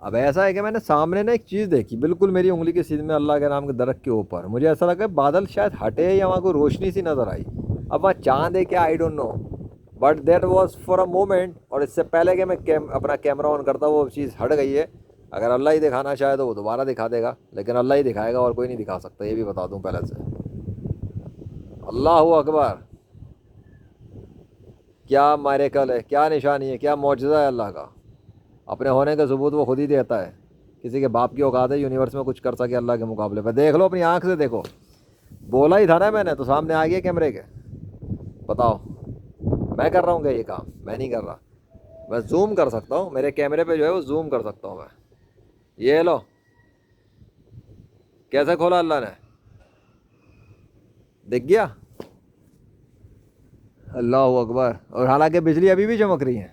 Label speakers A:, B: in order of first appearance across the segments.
A: اب ایسا ہے کہ میں نے سامنے نا ایک چیز دیکھی بالکل میری انگلی کے سیدھے میں اللہ کے نام کے درخت کے اوپر. مجھے ایسا لگا کہ بادل شاید ہٹے یا وہاں کوئی روشنی سی نظر آئی. اب وہاں چاند ہے کیا I don't know, but that was for a moment. اور اس سے پہلے کہ میں اپنا کیمرہ آن کرتا وہ چیز ہٹ گئی ہے. اگر اللہ ہی دکھانا چاہے تو وہ دوبارہ دکھا دے گا, لیکن اللہ ہی دکھائے گا اور کوئی نہیں دکھا سکتا, یہ بھی بتا دوں پہلے سے. اللہ اکبر. کیا میریکل ہے, کیا نشانی ہے, کیا معجزہ ہے اللہ کا. اپنے ہونے کا ثبوت وہ خود ہی دیتا ہے. کسی کے باپ کی اوقات ہے یونیورس میں کچھ کر سکے اللہ کے مقابلے پہ؟ دیکھ لو اپنی آنکھ سے دیکھو. بولا ہی تھا نا میں نے, تو سامنے آ گیا کیمرے کے. بتاؤ میں کر رہا ہوں کیا یہ کام؟ میں نہیں کر رہا. میں زوم کر سکتا ہوں, میرے کیمرے پہ جو ہے وہ زوم کر سکتا ہوں میں. یہ لو کیسے کھولا اللہ نے, دکھ گیا. اللہ اکبر. اور حالانکہ بجلی ابھی بھی چمک رہی ہے.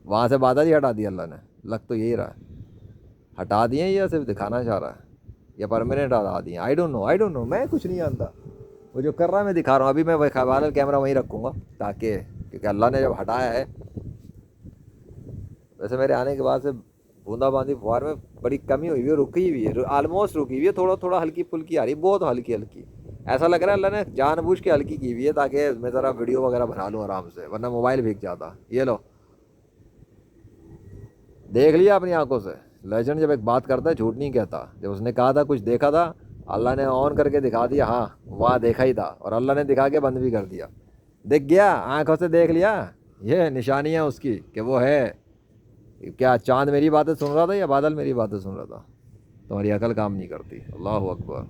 A: وہاں سے بادل ہی ہٹا دیا اللہ نے. لگ تو یہی رہا ہے ہٹا دیے یا صرف دکھانا چاہ رہا ہے, یا پرماننٹ ہٹا دیے. آئی ڈونٹ نو, میں کچھ نہیں جانتا. وہ جو کر رہا ہے میں دکھا رہا ہوں. ابھی میں بادل کیمرہ وہیں رکھوں گا تاکہ, کیونکہ اللہ نے جب ہٹایا ہے. ویسے میرے آنے کے بعد سے بوندا باندی فوار میں بڑی کمی ہوئی ہے, رکی ہوئی ہے, آلموسٹ رکی ہوئی ہے. تھوڑا تھوڑا ہلکی پھلکی آ رہی ہے, بہت ہلکی ہلکی. ایسا لگ رہا ہے اللہ نے جان بوجھ کے ہلکی کی ہوئی ہے تاکہ میں ذرا ویڈیو وغیرہ بنا لوں آرام سے, ورنہ موبائل بھیگ جاتا. یہ لو دیکھ لیا اپنی آنکھوں سے. لیجنڈ جب ایک بات کرتا ہے جھوٹ نہیں کہتا. جب اس نے کہا تھا کچھ دیکھا تھا, اللہ نے آن کر کے دکھا دیا. ہاں وہاں دیکھا ہی تھا, اور اللہ نے دکھا کے بند بھی کر دیا. دیکھ گیا, آنکھوں سے دیکھ لیا. یہ نشانی ہے اس کی کہ وہ ہے. کیا چاند میری باتیں سن رہا تھا یا بادل میری باتیں سن رہا تھا؟ تمہاری عقل کام نہیں کرتی. اللہ اکبر.